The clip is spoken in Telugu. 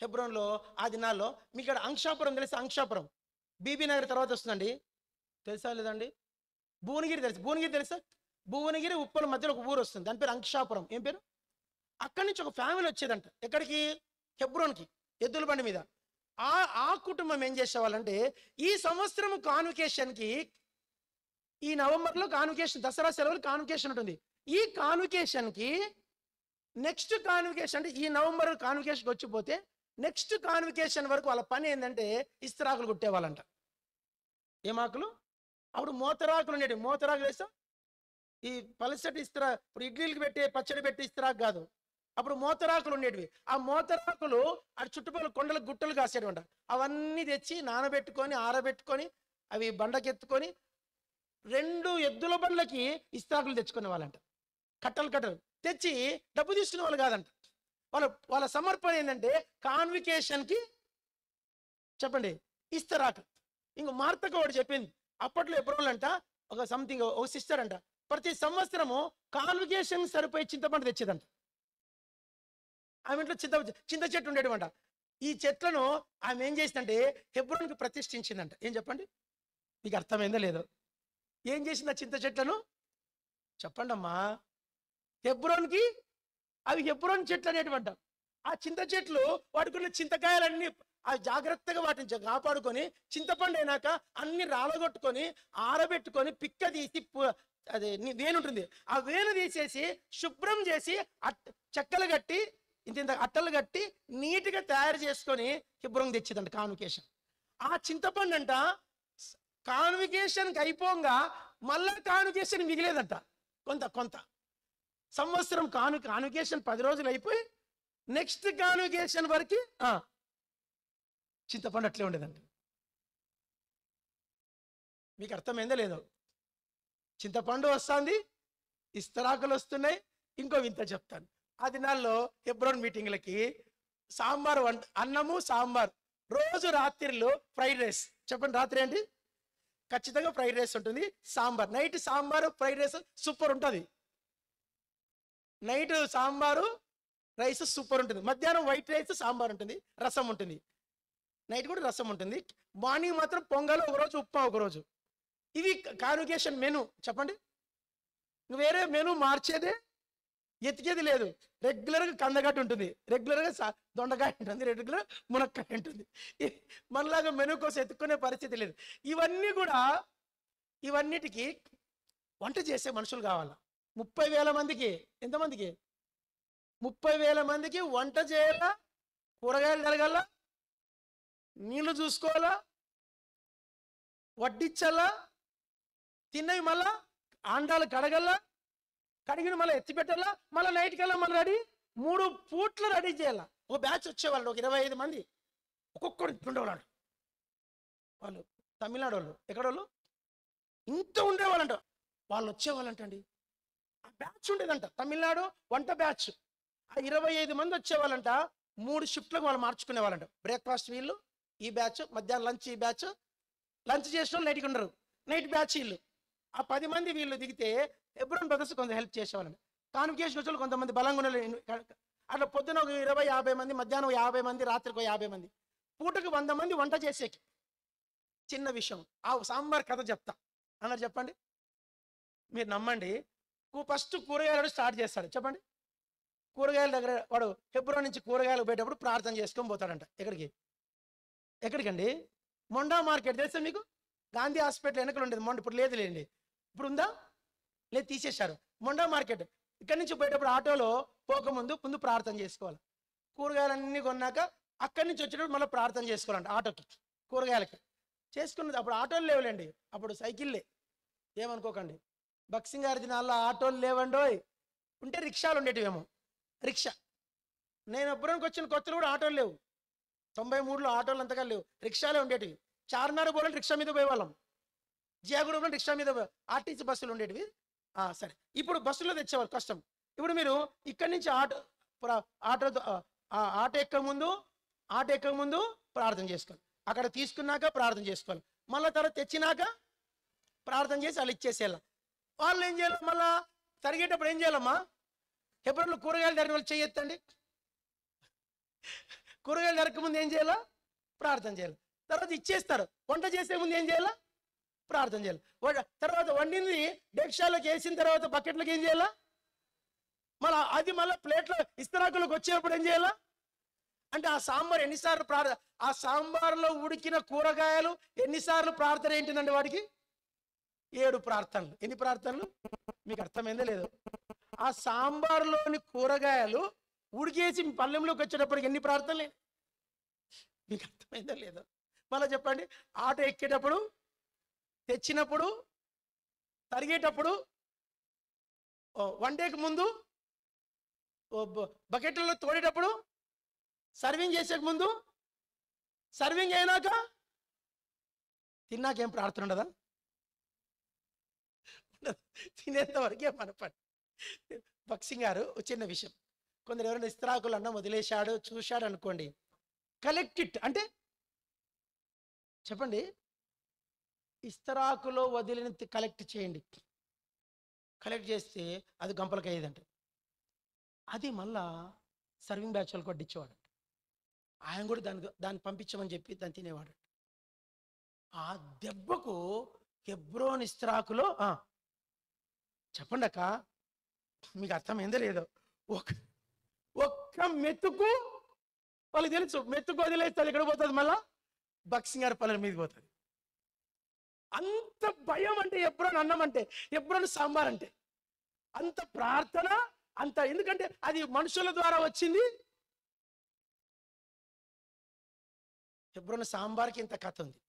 హెబ్రోన్లో ఆ దినాల్లో. మీకు ఇక్కడ అంక్షాపురం తెలుసా? అంక్షాపురం బీబీ నగర్ తర్వాత వస్తుందండి, తెలుసా లేదండి? భువనగిరి తెలుసు, భువనగిరి తెలుసా? భువనగిరి ఉప్పల మధ్యలో ఒక ఊరు వస్తుంది, దాని పేరు అంక్షాపురం. ఏం పేరు? అక్కడి నుంచి ఒక ఫ్యామిలీ వచ్చేదంట ఎక్కడికి? హెబ్రోన్కి, ఎద్దుల బండి మీద. ఆ కుటుంబం ఏం చేసేవాళ్ళంటే ఈ సంవత్సరం కాన్వకేషన్కి, ఈ నవంబర్లో కాన్వకేషన్, దసరా సెలవులు కాన్వకేషన్ ఉంటుంది. ఈ కాన్వకేషన్కి నెక్స్ట్ కాన్వకేషన్ అంటే ఈ నవంబర్ కాన్వకేషన్కి వచ్చిపోతే నెక్స్ట్ కాన్వకేషన్ వరకు వాళ్ళ పని ఏంటంటే ఇస్తరాకులు కుట్టేవాళ్ళంట. ఏమాకులు? అప్పుడు మోతరాకులు ఉండేవి. మోతరాకులు వేస్తాం, ఈ పలసటి ఇస్తరా, ఇప్పుడు ఇడ్లీలకు పెట్టే పచ్చడి పెట్టి ఇస్తరాకు కాదు, అప్పుడు మోతరాకులు ఉండేటివి. ఆ మోతరాకులు అటు చుట్టుపక్కల కొండలకు గుట్టలు కాసేటంట. అవన్నీ తెచ్చి నానబెట్టుకొని ఆరబెట్టుకొని అవి బండకెత్తుకొని 2 ఎద్దుల బండ్లకి ఇస్తరాకులు తెచ్చుకునే వాళ్ళంట. కట్టలు తెచ్చి డబ్బు తీసుకునే వాళ్ళు కాదంట. వాళ్ళ సమర్పణ ఏంటంటే కాన్వికేషన్కి చెప్పండి ఇస్తరాకు. ఇంకో మార్తకు ఒకటి చెప్పింది, అప్పట్లో ఎప్పుడంట ఒక సంథింగ్ ఒక సిస్టర్ అంట ప్రతి సంవత్సరము కాన్వికేషన్ సరిపోయి చింతపండు తెచ్చేదంట. ఆమె ఇంట్లో చింత చెట్టు ఉండేటంట. ఈ చెట్లను ఆమె ఏం చేసిందంటే హెబ్రోన్కి ప్రతిష్ఠించిందంట. ఏం చెప్పండి, మీకు అర్థమైందో లేదో? ఏం చేసింది ఆ చింత చెట్లను? చెప్పండి అమ్మా. హెబ్రోన్కి, అవి హెబ్రోన్ చెట్లు అనేటువంటి ఆ చింత చెట్లు వాటికున్న చింతకాయలన్నీ అవి జాగ్రత్తగా వాటిని కాపాడుకొని చింతపండు అయినాక అన్ని రాలగొట్టుకొని ఆరబెట్టుకొని పిక్క తీసి అదే వేలు ఉంటుంది, ఆ వేలు తీసేసి శుభ్రం చేసి చెక్కలు కట్టి ఇంత అట్టలు కట్టి నీట్గా తయారు చేసుకొని హెబ్రోన్ తెచ్చేదంట కాన్వికేషన్. ఆ చింతపండు అంట కాన్వికేషన్కి అయిపోగా మళ్ళా కాన్వికేషన్ మిగిలేదంట కొంత సంవత్సరం. కాన్వికేషన్ 10 రోజులు అయిపోయి నెక్స్ట్ కాన్వికేషన్ వరకు చింతపండు అట్లే ఉండేదంట. మీకు అర్థమైందో లేదో? చింతపండు వస్తుంది, ఇస్తరాకులు వస్తున్నాయి. ఇంకో వింత చెప్తాను. ఆ దినాల్లో హెబ్రోన్ మీటింగ్లకి సాంబార్ అన్నము సాంబార్, రోజు రాత్రిలో ఫ్రైడ్ రైస్. చెప్పండి, రాత్రి ఏంటి? ఖచ్చితంగా ఫ్రైడ్ రైస్ ఉంటుంది, sambar. Night sambar fried rice super ఉంటుంది. నైట్ సాంబారు రైస్ సూపర్ ఉంటుంది. మధ్యాహ్నం వైట్ రైస్ సాంబార్ ఉంటుంది, రసం ఉంటుంది. నైట్ కూడా రసం ఉంటుంది. మార్నింగ్ మాత్రం పొంగల్ ఒకరోజు, ఉప్మా ఒకరోజు. ఇవి కాన్వికేషన్ మెను. చెప్పండి, వేరే మెను మార్చేదే ఎతికేది లేదు. రెగ్యులర్గా కందగడ్డ ఉంటుంది, రెగ్యులర్గా దొండకాయ ఉంటుంది, రెగ్యులర్ మునక్కాయ ఉంటుంది. మనలాగా మెను కోసం ఎత్తుకునే పరిస్థితి లేదు. ఇవన్నిటికీ వంట చేసే మనుషులు కావాలా. 30,000 మందికి, ఎంతమందికి? 30,000 మందికి వంట చేయాలా, కూరగాయలు కడగాల, నీళ్లు చూసుకోవాలా, వడ్డించాలా, తిన్నవి మళ్ళా ఆండాలు కడగల్లా, కడిగిన మళ్ళీ ఎత్తి పెట్టాలా, మళ్ళీ నైట్ కల్లా మళ్ళీ రెడీ, 3 పూట్లు రెడీ చేయాలా. ఒక బ్యాచ్ వచ్చేవాళ్ళు, ఒక 25 మంది ఒక్కొక్కడు ఉండేవాళ్ళు. వాళ్ళు తమిళనాడు వాళ్ళు, ఎక్కడోళ్ళు ఇంత ఉండేవాళ్ళంట. వాళ్ళు వచ్చేవాళ్ళంటండి. ఆ బ్యాచ్ ఉండేదంట, తమిళనాడు వంట బ్యాచ్. ఆ 25 మంది వచ్చేవాళ్ళంట. 3 షిఫ్ట్లకు వాళ్ళు మార్చుకునే వాళ్ళంట. బ్రేక్ఫాస్ట్ వీళ్ళు, ఈ బ్యాచ్, మధ్యాహ్నం లంచ్ ఈ బ్యాచ్, లంచ్ చేసిన వాళ్ళు నైట్కి ఉండరు, నైట్ బ్యాచ్ వీళ్ళు. ఆ 10 మంది వీళ్ళు దిగితే హెబ్రోన్ బ్రదర్స్ కొంత హెల్ప్ చేసేవాళ్ళండి. కాన్వికేషన్ వచ్చే కొంతమంది బలంగా ఉండాలి. అట్లా పొద్దున ఒక 20-50 మంది, మధ్యాహ్నం 50 మంది, రాత్రికి 50 మంది, పూటకు 100 మంది వంట చేసేకి. చిన్న విషయం, ఆ సాంబార్ కథ చెప్తా అన్నారు. చెప్పండి, మీరు నమ్మండి. ఫస్ట్ కూరగాయలు స్టార్ట్ చేస్తాడు. చెప్పండి, కూరగాయల దగ్గర వాడు హెబ్రోన్ నుంచి కూరగాయలు పోయేటప్పుడు ప్రార్థన చేసుకొని పోతాడంట. ఎక్కడికండి? మొండా మార్కెట్ తెలుసా మీకు? గాంధీ హాస్పిటల్ వెనకలు ఉండేది మొండ, ఇప్పుడు లేదు లేండి. ఇప్పుడు ఉందా? లేదు, తీసేశారు. మొండా మార్కెట్. ఇక్కడి నుంచి పోయేటప్పుడు ఆటోలో ముందు ప్రార్థన చేసుకోవాలి. కూరగాయలన్నీ కొన్నాక అక్కడి నుంచి వచ్చేటప్పుడు మళ్ళీ ప్రార్థన చేసుకోవాలంట. ఆటోకి, కూరగాయలకి చేసుకున్నది. అప్పుడు ఆటోలు లేవులేండి, అప్పుడు సైకిల్లే. ఏమనుకోకండి, బక్సింగ్ గారి దినాల్లో ఆటోలు లేవండోయ్. ఉంటే రిక్షాలు ఉండేటివేమో. రిక్షా, నేను ఎప్పుడైనా వచ్చిన కొత్తలు కూడా ఆటోలు లేవు. 93లో ఆటోలు అంతగా లేవు, రిక్షాలే ఉండేటివి. చార్మినార్ పోవాలంటే రిక్షా మీద పోయేవాళ్ళం, జియాగూడలో రిక్షా మీద, ఆర్టీసీ బస్సులు ఉండేటివి. సరే, ఇప్పుడు బస్సులో తెచ్చేవాళ్ళు కష్టం. ఇప్పుడు మీరు ఇక్కడి నుంచి ఆటో ఎక్కక ముందు ప్రార్థన చేసుకోవాలి. అక్కడ తీసుకున్నాక ప్రార్థన చేసుకోవాలి. మళ్ళీ తర్వాత తెచ్చినాక ప్రార్థన చేసి వాళ్ళు ఇచ్చేసేయాలి. వాళ్ళు ఏం చేయాలి? మళ్ళా తరిగేటప్పుడు ఏం చేయాలమ్మా? హెబ్రోన్లో కూరగాయలు తరిగిన వాళ్ళు చెయ్యొద్దండి. కూరగాయలు నరక ముందు ఏం చేయాలా? ప్రార్థన చేయాలి. తర్వాత ఇచ్చేస్తారు. వంట చేసే ముందు ఏం చేయాలా? ప్రార్థన చేయాలి. తర్వాత వండింది డెక్షాలోకి వేసిన తర్వాత బకెట్లోకి ఏం చేయాలా? మళ్ళీ అది మళ్ళీ ప్లేట్లో ఇస్తరాకులకు వచ్చేటప్పుడు ఏం చేయాలా? అంటే ఆ సాంబార్ ఎన్నిసార్లు ఆ సాంబార్లో ఉడికిన కూరగాయలు ఎన్నిసార్లు ప్రార్థన ఏంటిదండి వాడికి? 7 ప్రార్థనలు. ఎన్ని ప్రార్థనలు? మీకు అర్థమైందో లేదో? ఆ సాంబార్లోని కూరగాయలు ఉడికేసి పల్లెంలోకి వచ్చేటప్పటికి ఎన్ని ప్రార్థనలే? మీకు అర్థమైందో లేదో? మళ్ళీ చెప్పండి. ఆటో ఎక్కేటప్పుడు, తెచ్చినప్పుడు, తరిగేటప్పుడు, వండేకి ముందు, బకెట్లలో తోడేటప్పుడు, సర్వింగ్ చేసే ముందు, సర్వింగ్ అయినాక, తిన్నాకేం ప్రార్థన ఉండదా? తినేంత వరకే మన పని. బక్సింగ్ గారు చిన్న విషయం, కొందరు ఎవరైనా ఇస్త్రాకులు అన్నం వదిలేశాడు చూశాడు అనుకోండి, కలెక్ట్ ఇట్ అంటే చెప్పండి, ఇస్తరాకులో వదిలిన కలెక్ట్ చేయండి. కలెక్ట్ చేస్తే అది గంపలకి అయ్యేదంట. అది మళ్ళా సర్వింగ్ బ్యాచ్ వాళ్ళకి వడ్డించేవాడు. ఆయన కూడా దాన్ని పంపించమని చెప్పి దాన్ని తినేవాడు. ఆ దెబ్బకు హెబ్రోన్ ఇస్త్రాకులో చెప్పండి అక్క, మీకు అర్థమైందో లేదో, ఒక్క మెతుకు వాళ్ళకి తెలుసు. మెతుకు వదిలేస్తారు ఎక్కడ పోతుంది? మళ్ళా బక్సింగ్ గారి పల్లెల మీద పోతుంది. అంత భయం అంటే హెబ్రోన్ అన్నం అంటే, హెబ్రోన్ సాంబార్ అంటే అంత ప్రార్థన, అంత. ఎందుకంటే అది మనుషుల ద్వారా వచ్చింది. హెబ్రోన్ సాంబార్కి ఇంత కథ ఉంది.